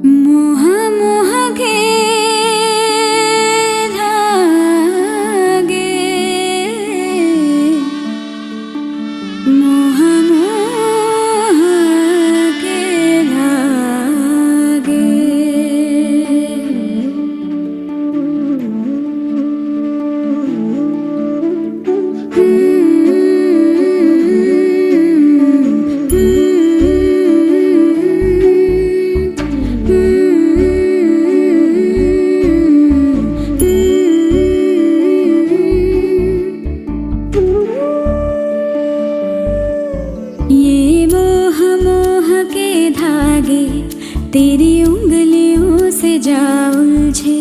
मोह मोह के धागे, मोह मोह के धागे। ये मोह मोह के धागे तेरी उंगलियों से जा उलझे।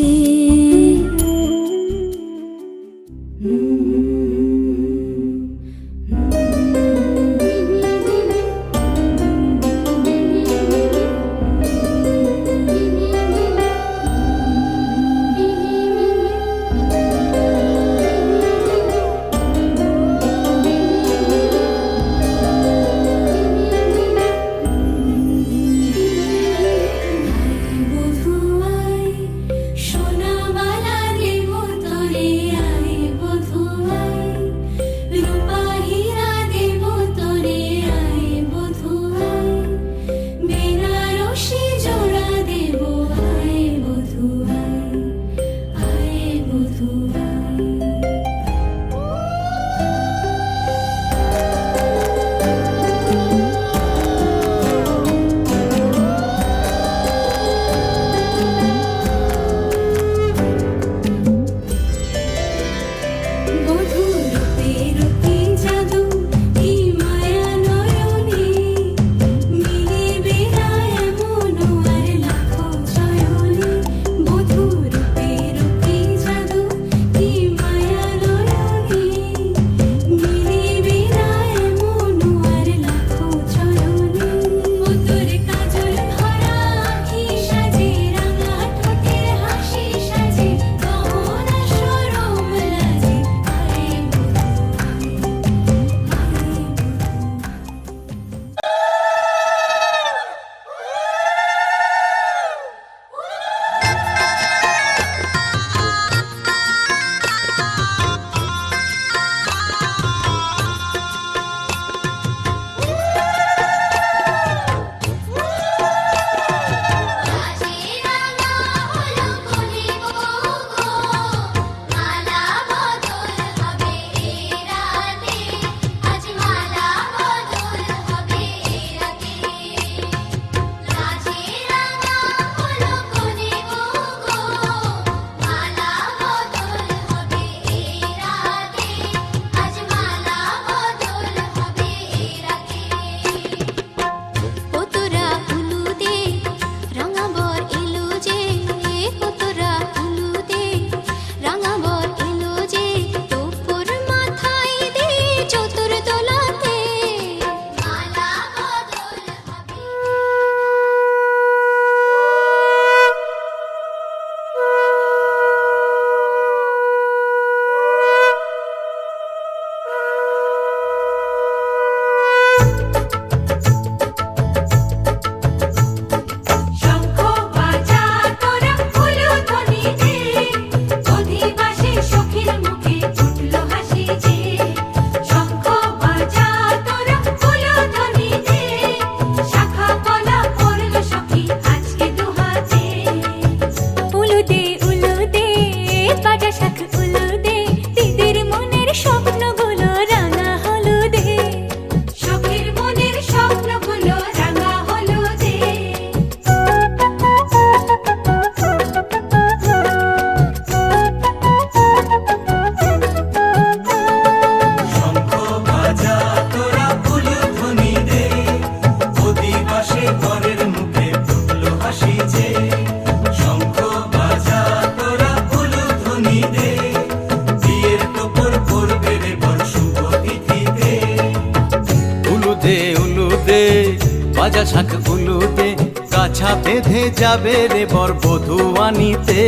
বাজা শাখ উলুতে কাছা বেঁধে যাবে রে বর বধূ আনিতে,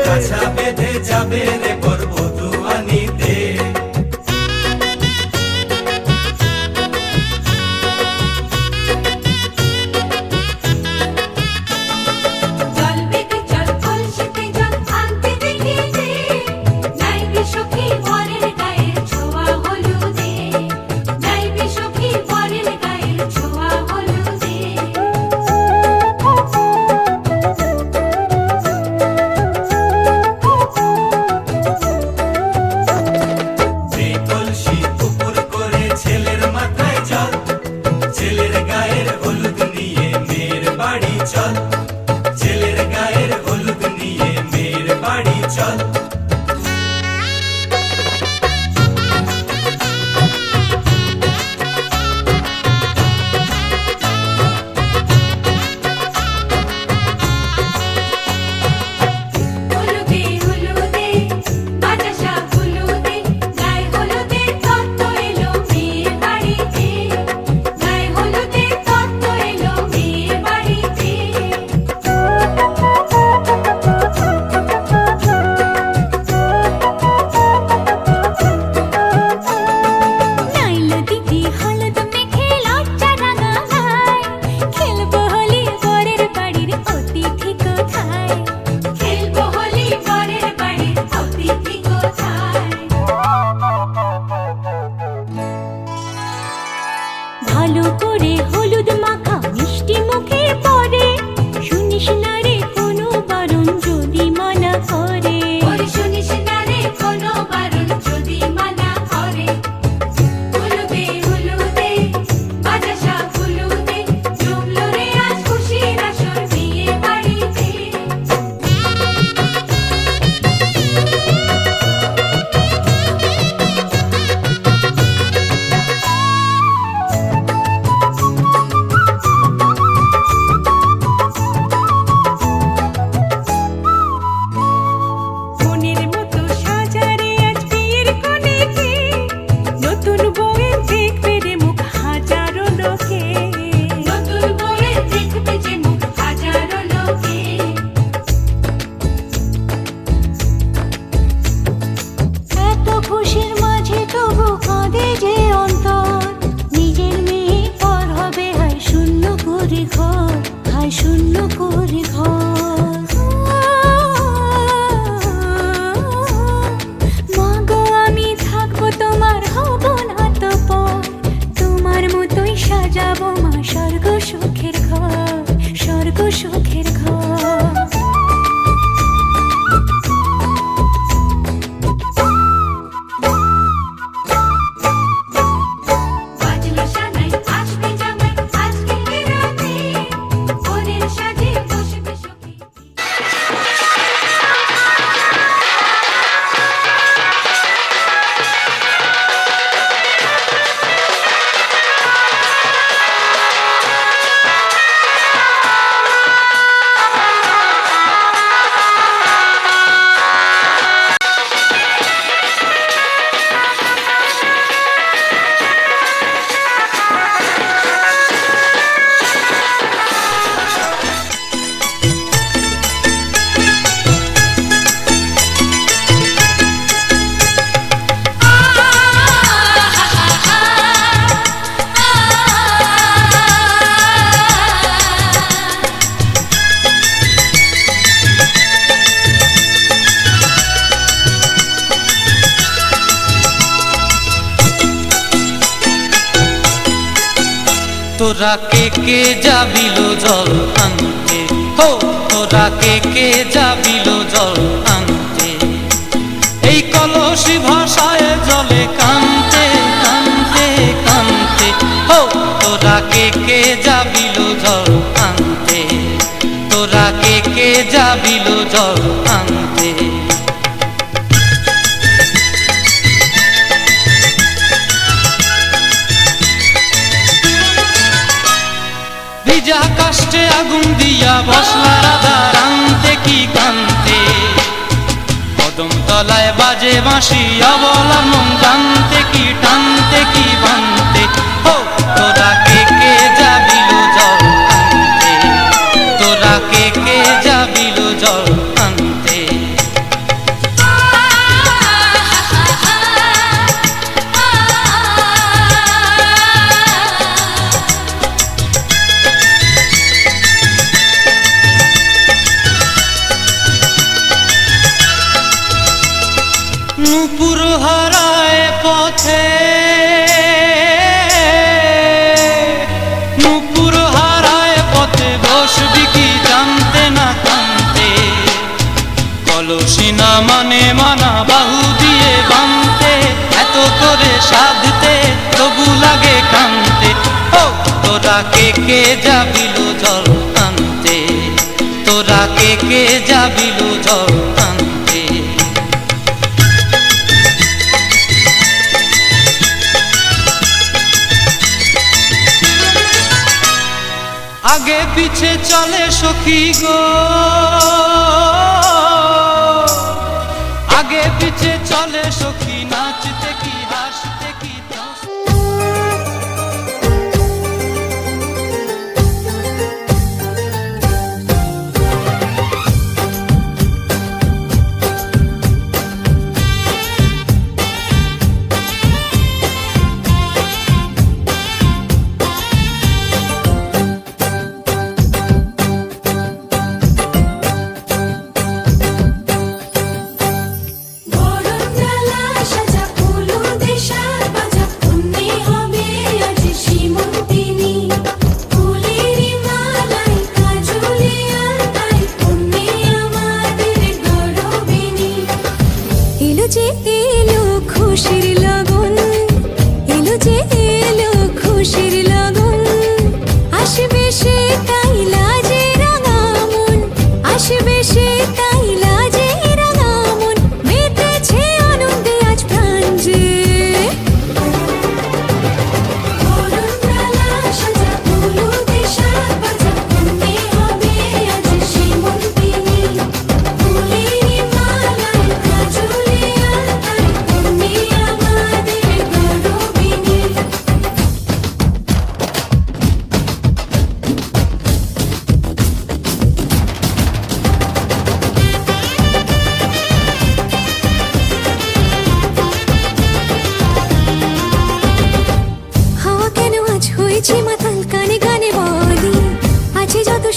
কাছা বেঁধে যাবে রে বর বধূ আনিতে। চল, ছেলের গায়ের হলুদ নিয়ে মেয়ের বাড়ি চল। হলুদে হলুদে বাতাসা হলুদে গায়ে হলুদে তত্ত্ব এলো মেয়ের বাড়িতে, গায়ে হলুদে তত্ত্ব এলো মেয়ের বাড়িতে। নাইলো দিদি হলুদ মেখে লজ্জা রাঙা গায়, খেলবো হোলি বরের বাড়ির অতিথি কোথায়, খেলবো হোলি বরের বাড়ির অতিথি কোথায়। ভালো করে হলুদ মাখা মিষ্টি মুখে পড়ে, শুনিস না রে কোনো বারণ যদি মানা করে, শুনিস না রে কোনো বারণ যদি মানা করে। হলুদে হলুদে বাতাসা হলুদে জমলো রে আজ খুশির আসর বিয়ে বাড়িতে। মনের মতো সাজারে আজ বিয়ের কোণেতে, নতুন বউয়ের দেখবে রে মুখ হাজারো লোকে, নতুন বউয়ের দেখবে যে মুখ হাজারো লোকে। এত খুশির মাঝে তবু কাঁদে যে অন্তর, নিজের মেয়ে পর হবে হায় শূন্য করে ঘর, হায় শূন্য করে ঘর। মাগো আমি থাকবো তোমার হব না তো পর, তোমার মতোই সাজাবো মা স্বর্গ সুখের ঘর, স্বর্গ সুখের ঘর। বাজলো সানাই আসবে জামাই আজকে রাতে, বোনের সাজে বসবে সখী। তোরা কে যাবিল জল আনতে, হো তোরা কে যাবিল জল আনতে, এই কলসি ভাষায় জলে কানতে কানতে কানতে, হো তোরা কে যাবিল জল আনতে, তোরা কে যাবিল জল আনতে। ভিজা কাষ্টে আগুন দিয়া বসলা রাধা রানতে কি কানতে, কদম তলায় বাজে বাঁশি অবলা মন জানতে কি টানতে কি বানতে, হো তোরা কে যাবিল জল আনতে, তোরা কে যাবিল জল আনতে। নূপুর হারায় পথে, নূপুর হারায় পথে বসবি কি জানতে না কানতে, কলসি না মানে মানা বাহু দিয়ে বানতে, এত করে সাধতে তবু লাগে কানতে, ও তোরা কে যাবিল জল আনতে। তোরা কে কে যাবিলু জল আনতে। আগে পিছে চলে সখী গো, আগে পিছে চলে সখী, নাচতে কি হাসতে কি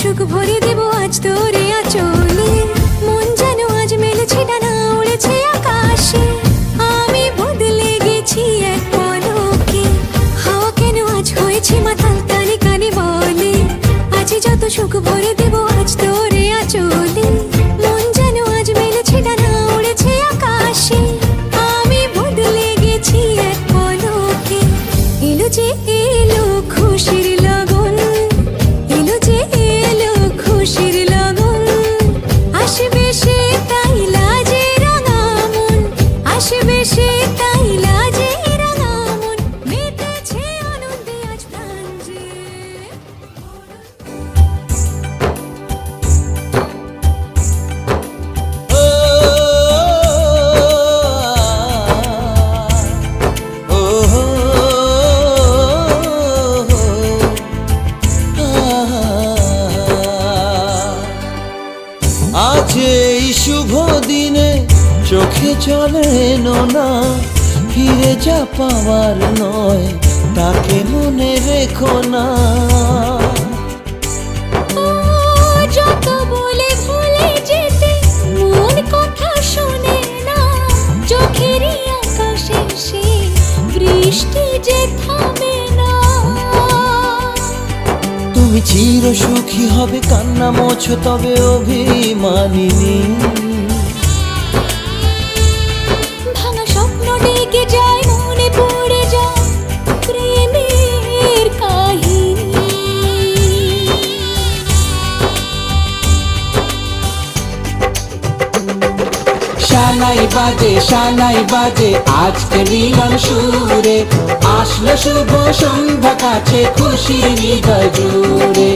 সুখ ভরে দেব আজ তোরে আঁচলে, মন যেন আজ মেলেছে ডানা উড়েছে আকাশে, আমি বদলে গেছি এক পলকে। হাওয়া কেন আজ হয়েছে মাতাল কানে কানে বলে, আজ যত সুখ ভরে দেব আজ তোরে আঁচলে, মন যেন আজ মেলেছে ডানা উড়েছে আকাশে, আমি বদলে গেছি এক পলকে। এলো যে এলো খুশির লগন, এলো যে এলো খুশির লগন, আসবে সে তাই লাজে রাঙা মন, আসবে সে তাই লাজে রাঙা মন, মেতেছে আনন্দে আজ প্রাণ যে। আজ এই শুভ দিনে চোখে চলে না, ফিরে যা পাওয়ার নয় তাকে মনে রেখো না। যত বলে ভুলে যেতে মন কথা শোনে না, চোখেরই আকাশে সে বৃষ্টি যে থামে না। তুমি চির সুখী হবে কান্না মোছো তবে অভিমানিনী, ভাঙা স্বপ্ন ডেকে যায় মনে পড়ে যায় প্রেমের কাহিনী। শানাই বাজে আজকে মিলন সুরে, আসলো শুভ সন্ধ্যা কাছে খুশির হৃদয় জুড়ে।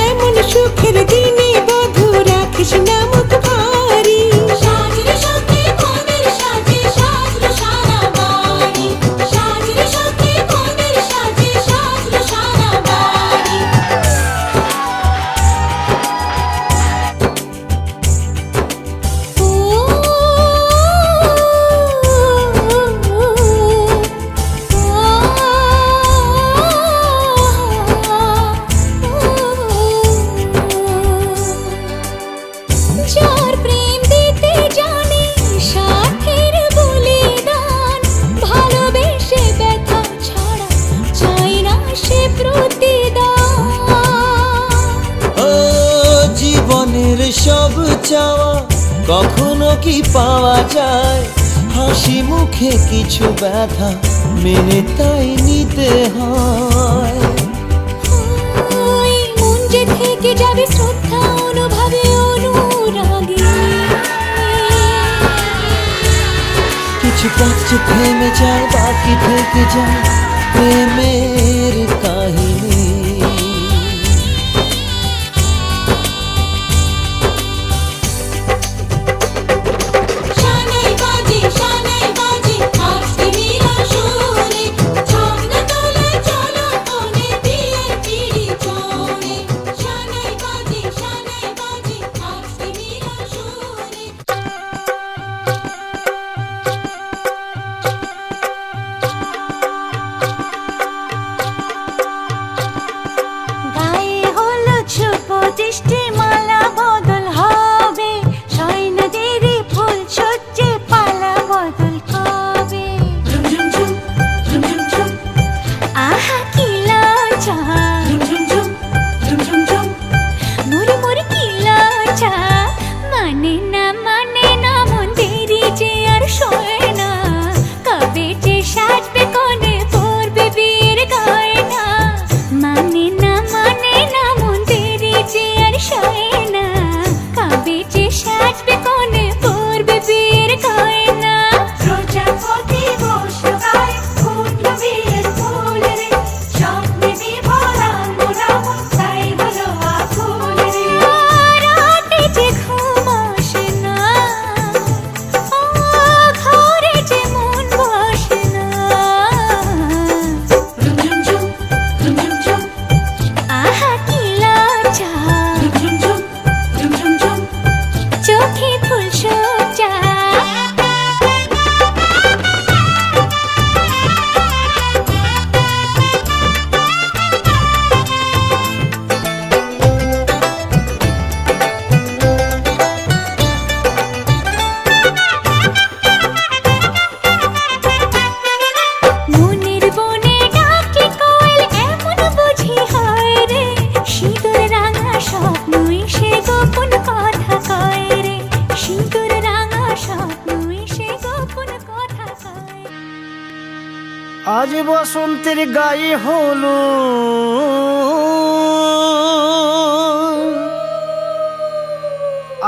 এমন সুখের দিনে বধূ রাখিস না মুখ ভারী, সাজরে সখী কোনের সাজে সাজলো সারা বাড়ি, সাজরে সখী কোনের সাজে সাজলো সারা বাড়ি। যার প্রেম দিতে জানে সাথের বলিদান, ভালোবেসে ব্যথা ছাড়া চাই না সে প্রতিদান। ও জীবনের সব চাওয়া কখনো কি পাওয়া যায়, হাসি মুখে কিছু ব্যথা মেনে তাই নিতে হয়। ওই মন যে থেকে যাবে শ্রদ্ধা অনুভবে থেমে যায় বাকি থেকে যায় প্রেমের কাহিনী। শানাই বাজে আজকে মিলন সুরে, ঝর্ণা তোলে চলো কোণে বিয়ের পিঁড়ি চড়ে। শানাই বাজে আজকে মিলন সুরে। গায়ে হলুদ শুভ দৃষ্টি মালা বদল হবে, সৈন্যদেরই ফুল সজ্জে পালা বদল কবে। আহা কি লজ্জা, মুড়ি মুড়ি কি লজ্জা, মানে না মন দেরি যে আর সয় না, কবে যে সাজবে কোণে পরবে বিয়ের গয়না। মানে না মন দেরি যে আর সয় না, কবে যে সাজবে কোণে পরবে বিয়ের গয়না। প্রজাপতি বসলো গায়ে ফুটলো বিয়ের ফুল রে, স্বপ্নে বিভোর আঙ্গুরামন তাই হলো আকুল রে। রাতে যে ঘুম আসে না, ঘরে যে মন বসে না। আহা কি লজ্জা, চোখে ফুল সজ্জা। মনের বনে ডাকে কোয়েল এমন বুঝি হয় রে, সিঁদুর রাঙা স্বপ্ন এসে গোপন কথা কয় রে, সিঁদুর রাঙা স্বপ্ন এসে গোপন কথা কয়। আজ বসন্তের গায়ে হলো,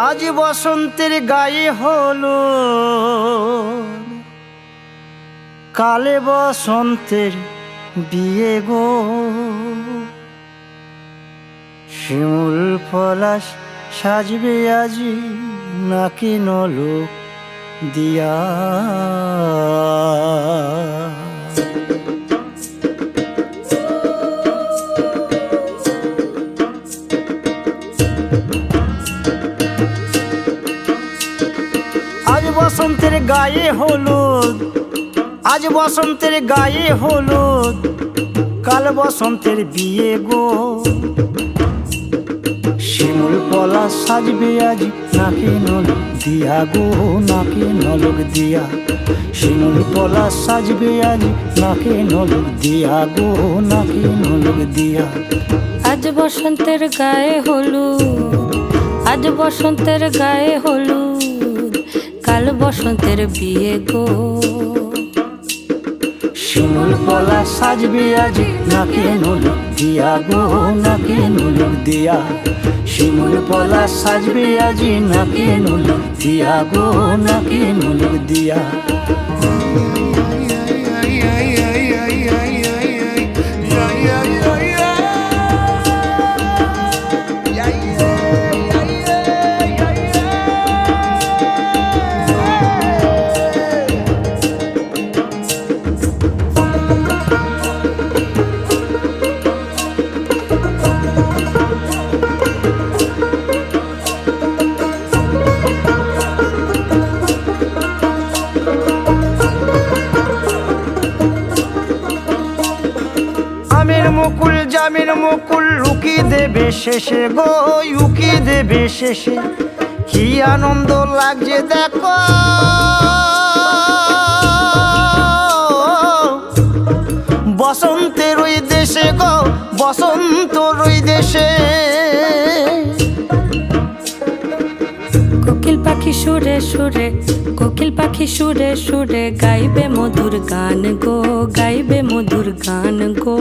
আজ বসন্তের গায়ে হলো, কালে বসন্তের বিয়ে গো। শিমুল পলাশ সাজবে আজি নাকি নলোক দিয়া। আজ বসন্তের গায়ে হলুদ, আজ বসন্তের গায়ে হলুদ, কাল বসন্তের বিয়ে গো। শিমুল পলাশ সাজবে আজ নাকি নলক দিয়া গো, নাকি নলক দিয়া। শিমুল পলাশ সাজবে আজ নাকি নলক দিয়া গো, নাকি নলক দিয়া। আজ বসন্তের গায়ে হলুদ, আজ বসন্তের গায়ে হলুদ, কাল বসন্তের বিয়ে গো। শিমুল পলাশ সাজবে আজ নাকি নলক দিয়া গো, নাকি নলক দিয়া। শিমুল পলাশ সাজবে আজ নাকি নলক দিয়া গো, নাকি নলক দিয়া। জামিন মুকুল লুকি দেবে শেষে গো, উকি দেবে শেষে। কি আনন্দ লাগছে দেখো, বসন্তের ওই দেশে গো, বসন্তর ওই দেশে। কোকিল পাখি সুরে সুরে, কোকিল পাখি সুরে সুরে, গাইবে মধুর গান গো, গাইবে মধুর গান গো।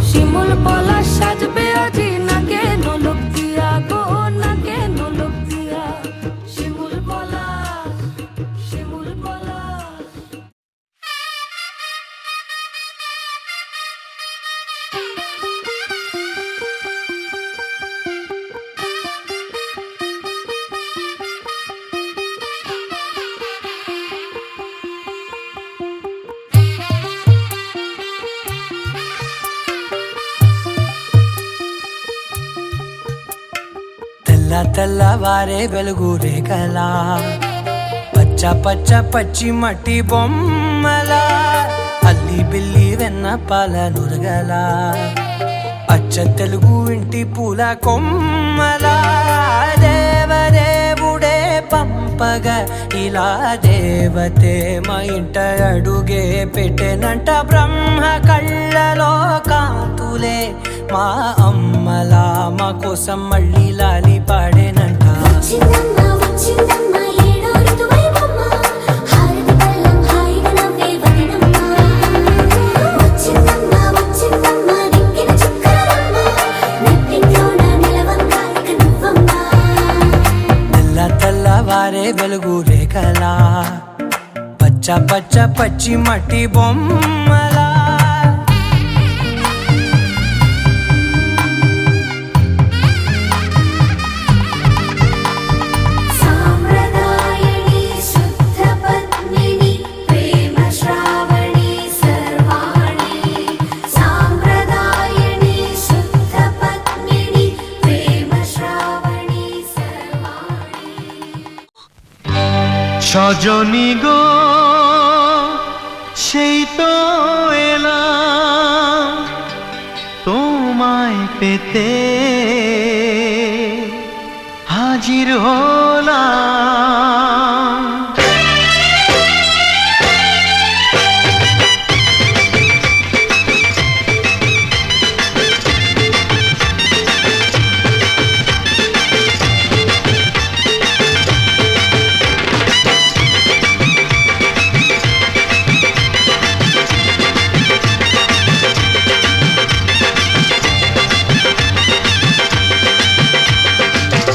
শিমুল পলাশ সাজবে আজি নাকে নলক দিয়া গো, নাকে নলক দিয়া। শিমুল পলাশ, শিমুল পলাশ। తెల్లవారే వెలుగురే కలా పచ్చ పచ్చ పచ్చి మట్టి బొమ్మల అల్లి బిల్లి వెన్న పాల నురగల అచ్చ తెలుగు ఇంటి పూల కొమ్మల దేవదేవుడే పంపగ ఇలా దేవతే మా ఇంట అడుగే పెట్టెనంట బ్రహ్మ కళ్ళలో కాంతులే మా అమ్మలా మా కోసం మళ్ళీ లాలి పాడేనంట వచ్చిందమ్మ వచ్చిందమ్మ ఏడో ఋతువైవమ్మ హారతి పళ్ళం హాయిగా నవ్వే వదనమ్మ వచ్చిందమ్మ వచ్చిందమ్మ నిక్కిన చుక్కలమ్మ నెట్టింట్లోన నిలవంగా ఇక నువ్వమ్మ తెల్లవారే వెలుగు రేఖలా పచ్చ పచ్చ పచ్చి మట్టి బొమ్మలా సాంప్రదాయని శుద్ధ పద్మిని ప్రేమ శ్రావణి సర్వాణి సాంప్రదాయని శుద్ధ పద్మిని ప్రేమ శ్రావణి సర్వాణి সজনী গো সেই তো এলাম তোমায় পেতে হাজির হলাম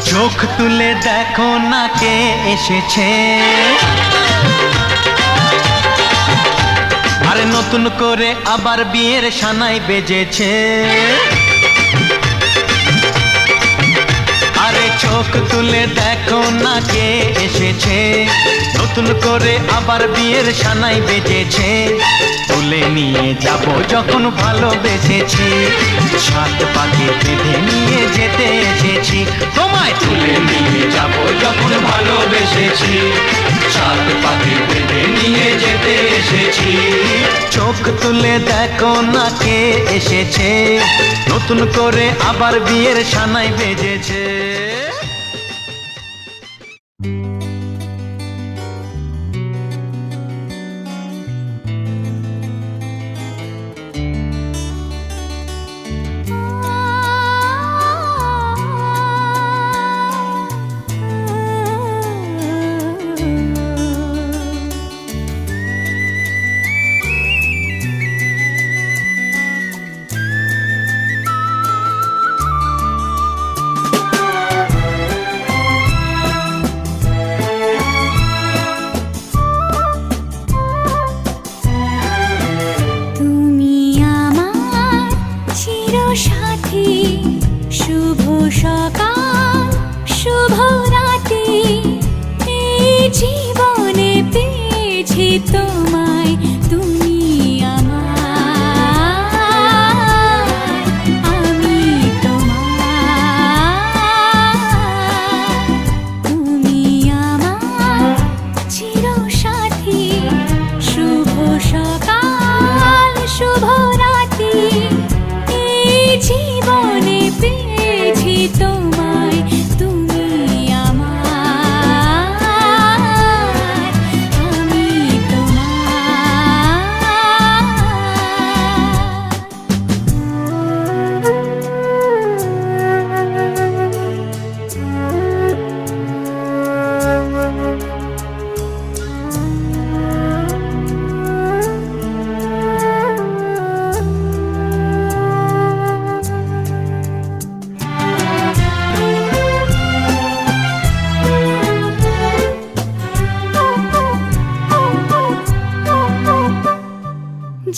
চোখ তুলে দেখো না কে এসেছে আরে নতুন করে আবার বিয়ের সানাই বেজেছে আরে চোখ তুলে দেখো না কে এসেছে নতুন করে আবার বিয়ের সানাই বেজেছে তুলে নিয়ে যাব যখন ভালোবেসেছি সাত পাকে বেঁধে নিয়ে যেতে এসেছি তোমায় তুলে নিয়ে যাব যখন ভালোবেসেছি সাত পাকে বেঁধে নিয়ে যেতে এসেছি চোখ তুলে দেখো না কে এসেছে নতুন করে আবার বিয়ের সানাই বেজেছে তুমি আমার চিরসাথী শুভ সকাল শুভ রাতি এই জীবনে পেয়েছি তোমায় তুমি আমার আমি তোমার তুমি আমার চিরসাথী শুভ সকাল শুভ রাতি এই জীবনে পেয়েছি তোমায় তুমি আমার আমি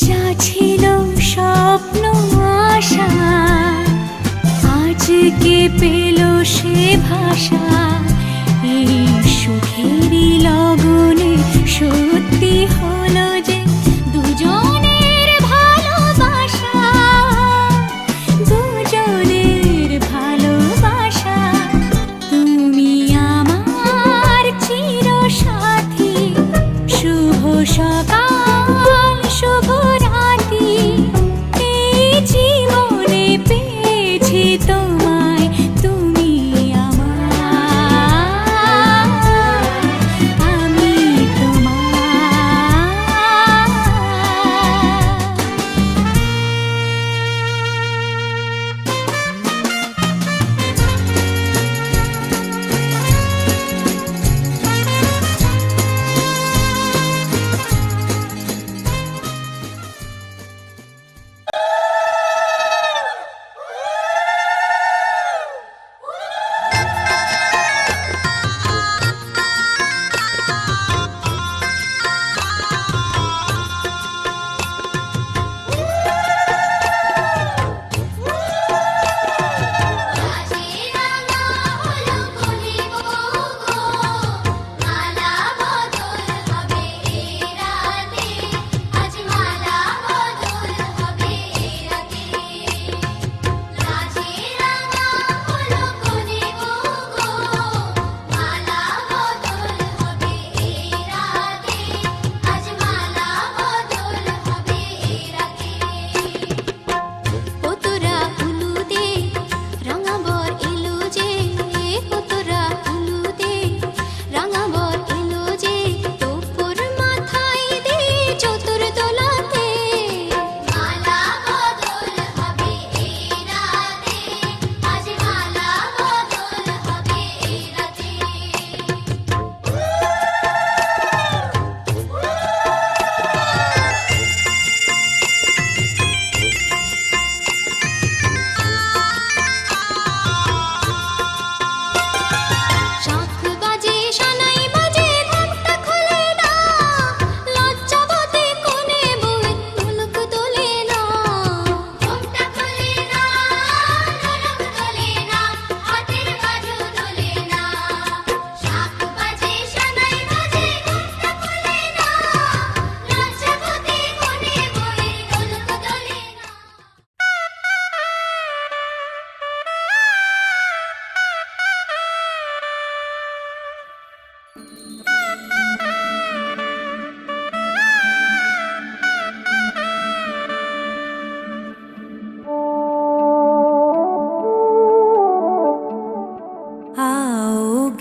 যা ছিল স্বপ্ন আশা আজকে পেল সে ভাষা এই সুখেরই লগনে সত্যি হলো যে দুজনের ভালোবাসা দুজনের ভালোবাসা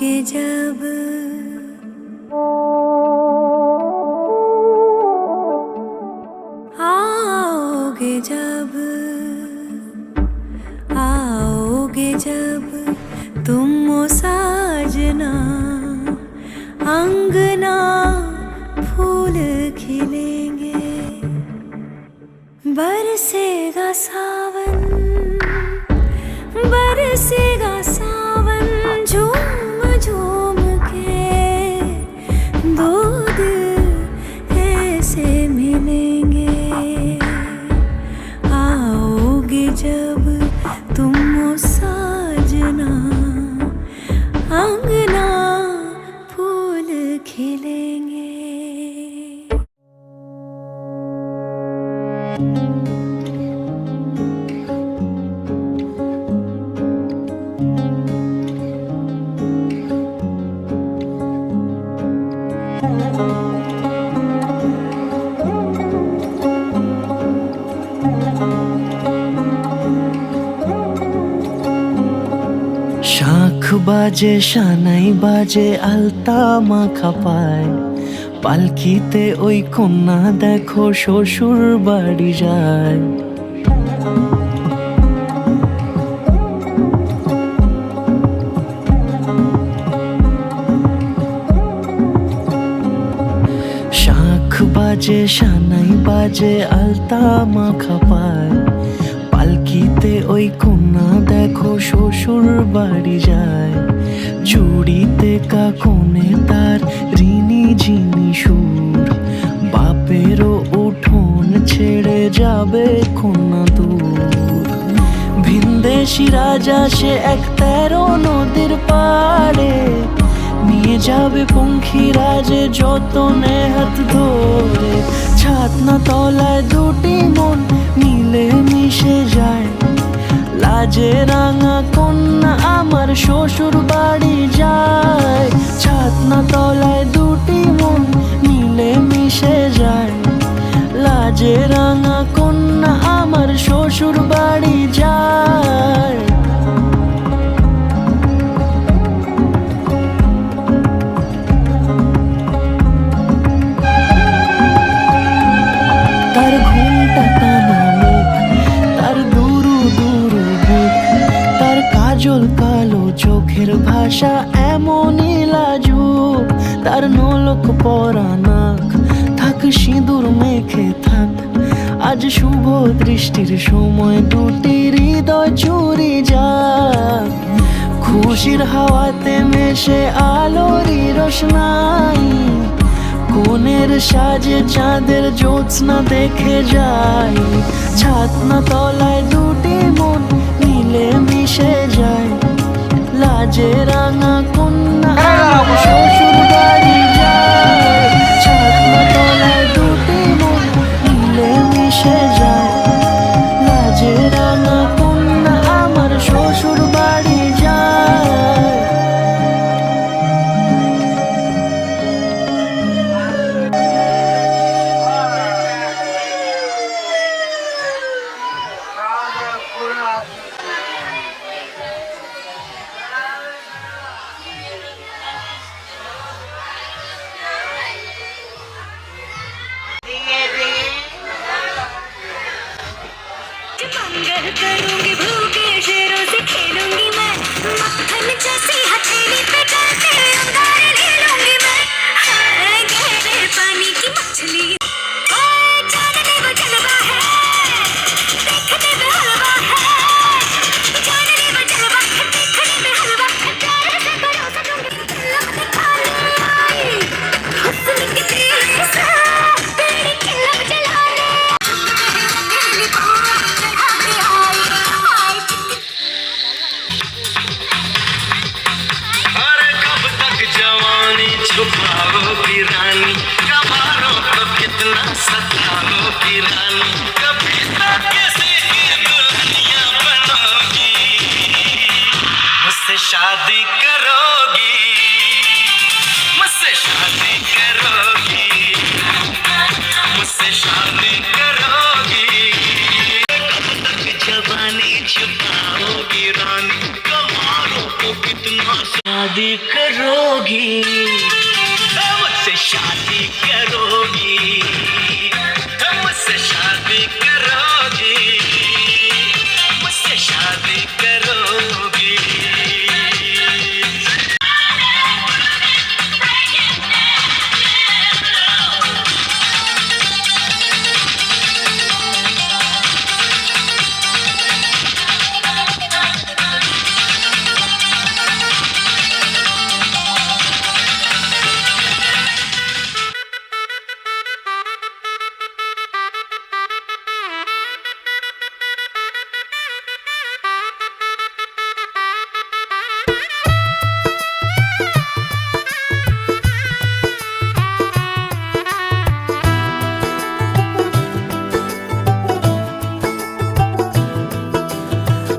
आओगे जब आओगे जब आओगे जब तुम ओ साजना अंगना फूल खिलेंगे बरसेगा सावन बरसेगा सावन झूम झूम के दो दिल ऐसे मिलेंगे आओगे जब तुम ओ साजना अंगना फूल खिलेंगे। শাঁখ বাজে সানাই বাজে আলতা মাখা পায় পালকিতে ওই কন্যা দেখো শ্বশুর বাড়ি যায় শাঁখ বাজে সানাই বাজে আলতা মাখা পায় পালকিতে ওই কন্যা দেখো শ্বশুর বাড়ি যায় চুড়িতে কাকনে তার ঋণী ঝিনি সুর বাপেরও উঠোন ছেড়ে যাবে কন্যা দূর ভিনদেশি রাজা সে এক 13 নদীর পাড়ে নিয়ে যাবে পঙ্খিরাজে যতনে হাত ধরে ছাতনা তলায় দুটি মন মিলে মিশে যায় লাজে রাঙা কন্যা আমার শ্বশুর বাড়ি যায় ছাতনা তলায় দুটি মন মিলে মিশে যায় লাজে রাঙা কন্যা আমার শ্বশুর বাড়ি যায় তার ঘুমটা টানা মুখ তার দুরু দুরু বুক তার কাজল কালো চোখের ভাষা এমনই লাজুক তার নোলক পরা নাক থাক সিঁদুর মেখে থাক আজ শুভ দৃষ্টির সময় দুটি হৃদয় চুরি যাক খুশির হাওয়াতে মেশে আলোরই রোশনাই কোণের সাজে চাঁদের জ্যোৎস্না দেখে যাই ছাতনা তলায় দুটি মন মিলে মিশে যায় লাজে রাঙা কন্যা আমার শ্বশুর বাড়ি যায় ছাতনা তলায় দুটি মন মিলে মিশে যায় লাজে রাঙা কন্যা আমার শ্বশুর বাড়ি যায় मंगल करूंगी भूखे शेरों से खेलूंगी मैं मक्खन जैसी हथेली पे डालते अंगारे ले लूंगी मैं हाय गहरे पानी की मछली हाय जानने वो जलवा है देखने में हलवा है जानने वो जलवा है देखने में हलवा है प्यार से भरोसा दूंगी लम्बे खाली आई हुस्न की तेरी सा तेरी किलम जलाने छुपाओगी रानी कबारों को कितना सताओगी रानी कभी तक किसी की दुल्हनिया बनोगी मुझसे शादी करोगी मुझसे शादी करोगी मुझसे शादी करोगी कब तक जवानी छुपाओगी रानी कबारों को कितना शादी करोगी, मुझसे शादी करोगी, मुझसे शादी करोगी, मुझसे शादी करोगी।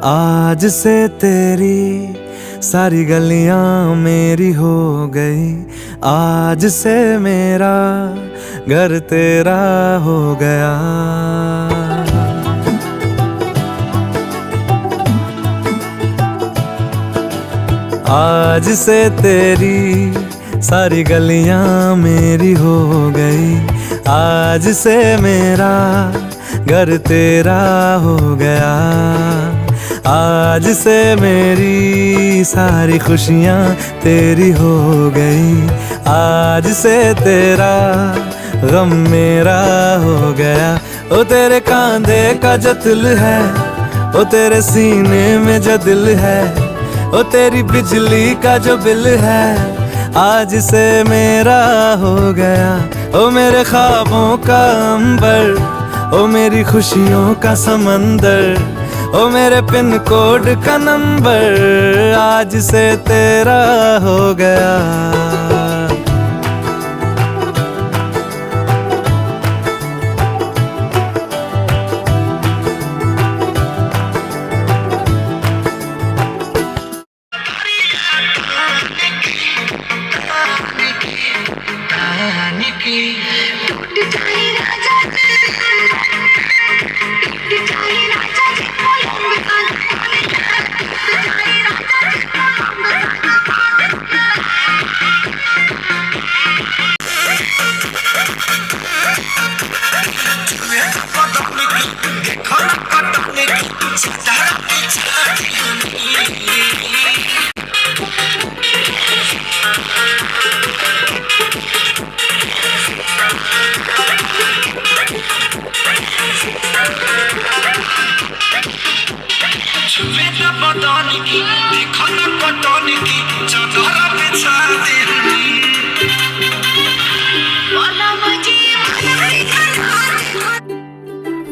आज से तेरी सारी गलियां मेरी हो गई, आज से मेरा घर तेरा हो गया। आज से तेरी सारी गलियां मेरी हो गई, आज से मेरा घर तेरा हो गया। आज से मेरी सारी खुशियाँ तेरी हो गई, आज से तेरा गम मेरा हो गया। ओ तेरे कांधे का जो दिल है, ओ तेरे सीने में जो दिल है, ओ तेरी बिजली का जो बिल है, आज से मेरा हो गया। ओ मेरे ख्वाबों का अंबर, ओ मेरी खुशियों का समंदर, ओ मेरे पिन कोड का नंबर, आज से तेरा हो गया।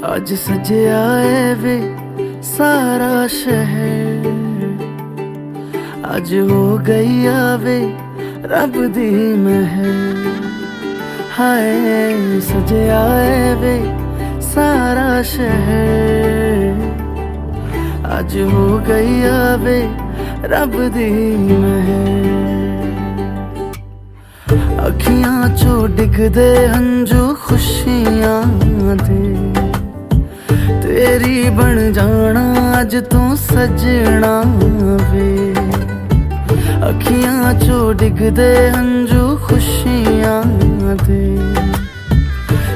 आज सजे आए वे सारा शहर, आज हो गई आवे रब दी महर। हाय सजे आए वे सारा शहर, आज हो गई आवे रब दी महर। अखियां चो डिगदे हंजू खुशियां दे, तेरी बन जाना अज तू सजना वे। अखियां चो डिगदे हंजू खुशियां दे,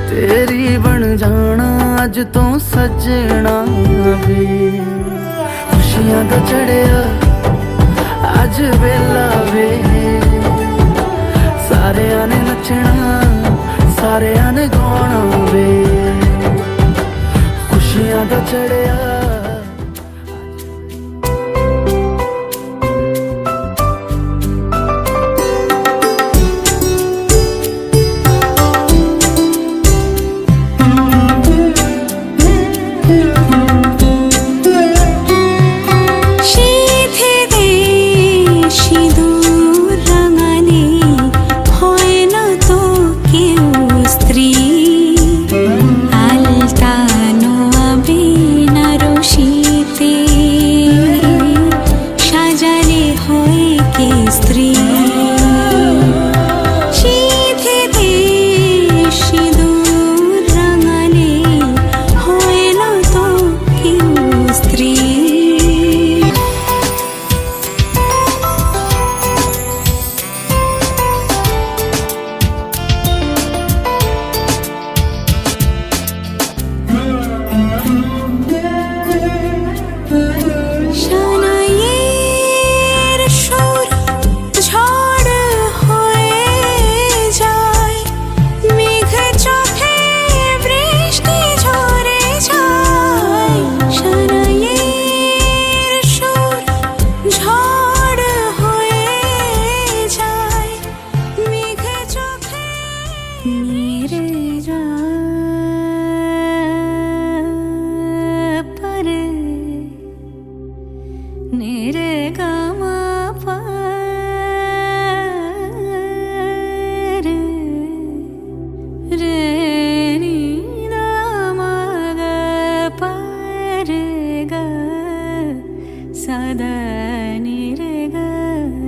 तेरी बन जाना अज तू सजना वे। खुशियां दा चढ़िया अज वेला वे, सारेयां ने नचना सारेयां ने गाना वे। खुशियां दा चढ़िया সিঁথে দে সিঁদুর রাঙানি হয় না তো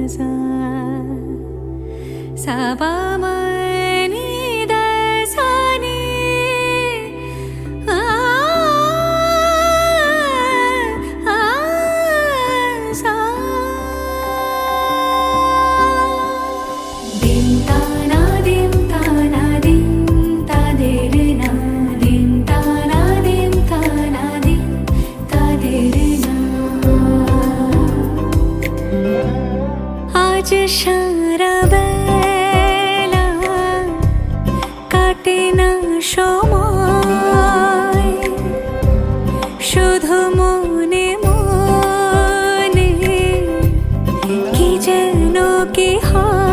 sa sa pa ma ni da sa ni sa dim ta na dim ta na dim ta de re na dim ta na dim ta na dim ta de re na আজ সারা বেলা কাটে না সময় শুধু মনে মনে কি যেন কি হয়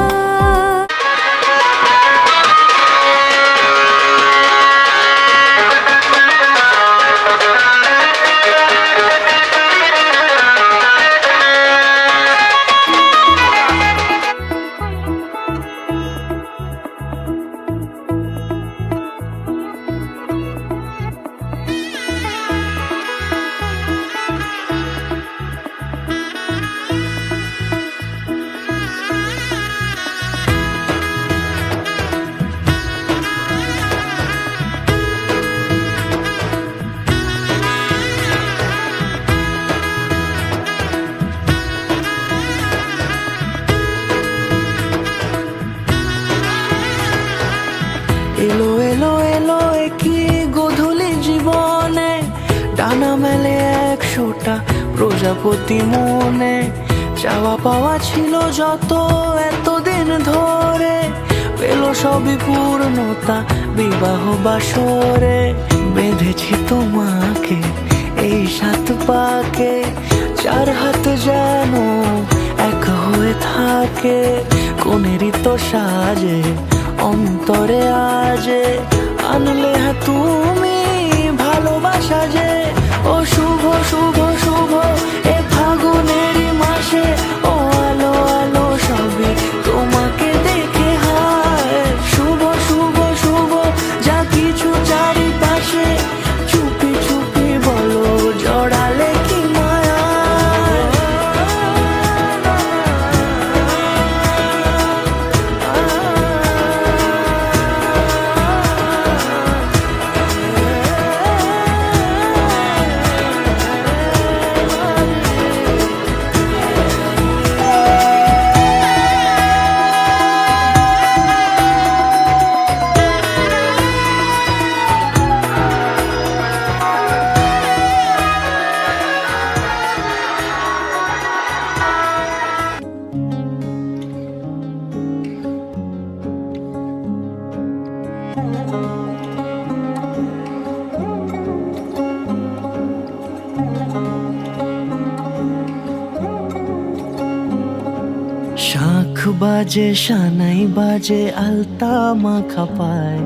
এলো এলো এলো কি গধূলি জীবনে ডানা মেলে 100টা প্রজাপতি মনে চাওয়া পাওয়া ছিল যত এতদিন ধরে পেল সবই পূর্ণতা বিবাহ বাসরে বেঁধেছি তোমাকে এই 7 পাকে 4 হাত যেন এক হয়ে থাকে কোনেরই তো সাজে অন্তরে আজে আনলে তুমি ভালোবাসা যে ও শুভ শুভ শুভ এ ফাগুনেরই মাসে ও আলো আলো সবই তোমাকে দেখে হায় শুভ শুভ শুভ যা কিছু চারিপাশে চুপি চুপি বলো জড়ালে কি মায়া শাঁখ বাজে সানাই বাজে আলতা মাখা পায়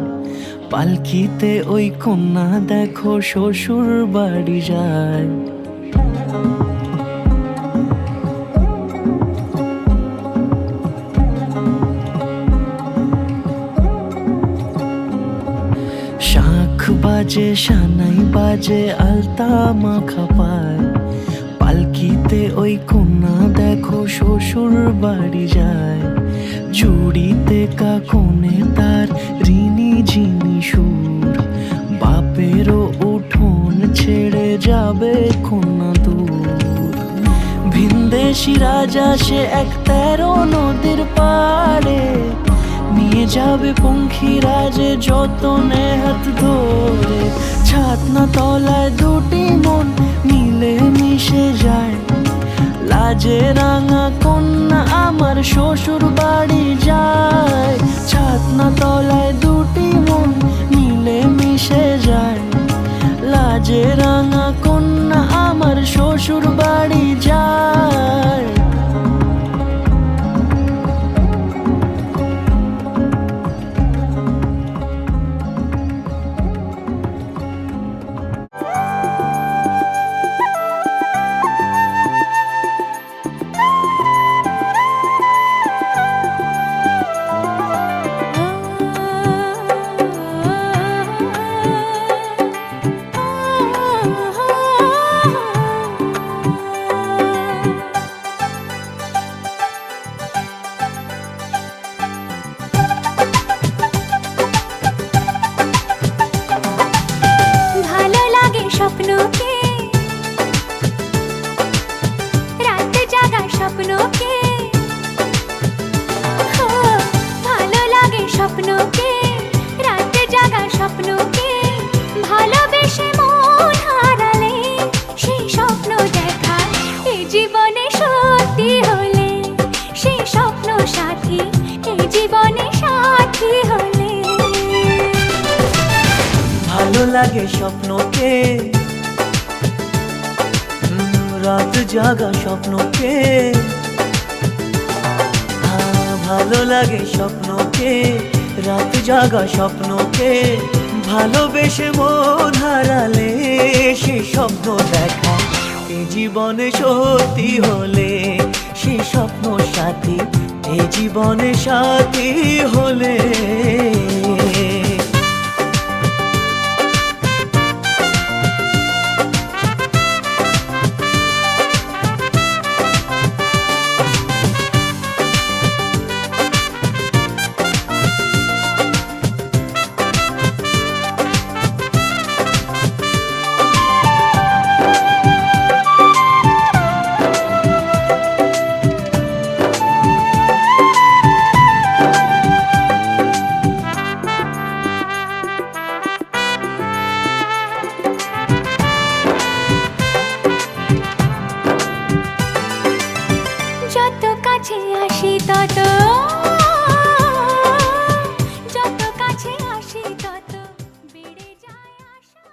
পালকিতে ওই কন্যা দেখো শ্বশুর বাড়ি যায় শাঁখ বাজে সানাই বাজে আলতা মাখা পায় পালকিতে ওই কন্যা দেখো শ্বশুর বাড়ি যায় চুড়িতে কাকনে তার ঋণী ঝিনি সুর বাপেরও উঠোন ছেড়ে যাবে কন্যা দূর ভিনদেশি রাজা সে 13 নদীর পাড়ে নিয়ে যাবে পঙ্খিরাজে যতনে হাত ধরে ছাতনা তলায় 2টি মন মিলে মিশে যায় লাজে রাঙা কন্যা আমার শ্বশুর বাড়ি যায় ছাতনা তলায় 2টি মন মিলে মিশে যায় লাজে রাঙা কন্যা আমার শ্বশুর বাড়ি যায় লাগে স্বপ্নকে, রাত জাগা স্বপ্নকে, ভালো লাগে স্বপ্নকে, রাত জাগা স্বপ্নকে, ভালোবেসে মন হারালে সে স্বপ্ন দেখা এ জীবনে সত্যি হলে, সে স্বপ্ন সাথী এ জীবনে সাথী হলে। যত কাছে আসি তত, যত কাছে আসি তত বেড়ে যায় আশা।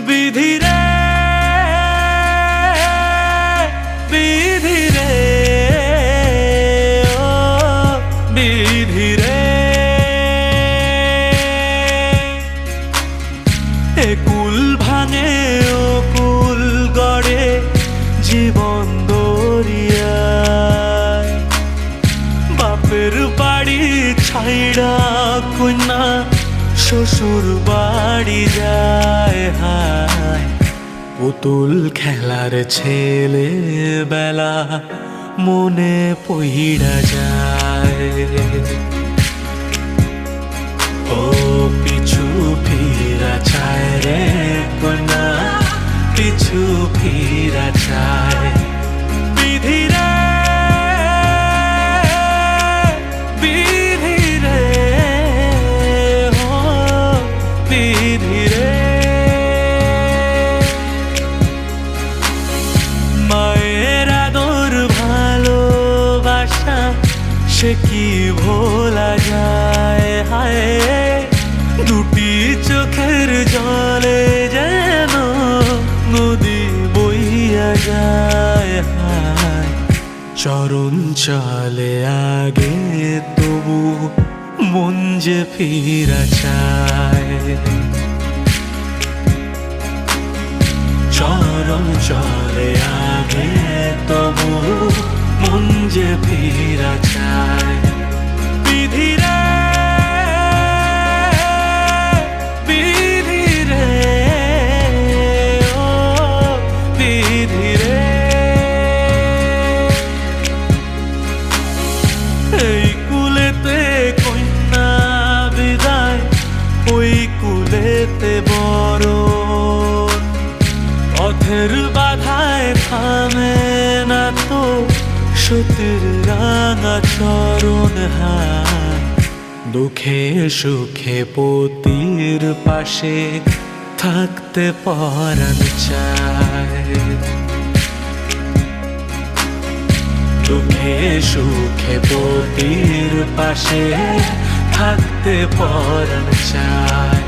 বিধি রে, বিধি রে, ও বিধি রে, এ কুল ভাঙে ও কুল গড়ে জীবন দরিয়ায়, বাপের বাড়ি ছাইড়া কন্যা শ্বশুর বাড়ি যায়, হায় পুতুল খেলার ছেলে বেলা মনে পইড়া যায়। ও পিছু ফিরা চায় রে কন্যা, পিছু ফিরা চায়। বিধি রে, বিধি রে, ও বিধি রে, মায়ের আদর ভালোবাসা সে কি ভোলা যায়, হায় দুটি চোখের জলে যেন নদী বইয়া যায়, হায় চরণ চলে আগে তবু মন যে ফিরা চায়, চরণ চলে আগে তবু মন যে ফিরা চায়। বিধি রে, বিধি রে, ও বিধি রে, এই কুলেতে কন্যা বিদায়, ওই কুলেতে বড় পথের বাধায় থামে না তো সতীর রাঙা চরণ, হায় দুঃখে সুখে পতির পাশে থাকতে পরাণ চায়, দুঃখে সুখে পতির পাশে থাকতে পরাণ চায়।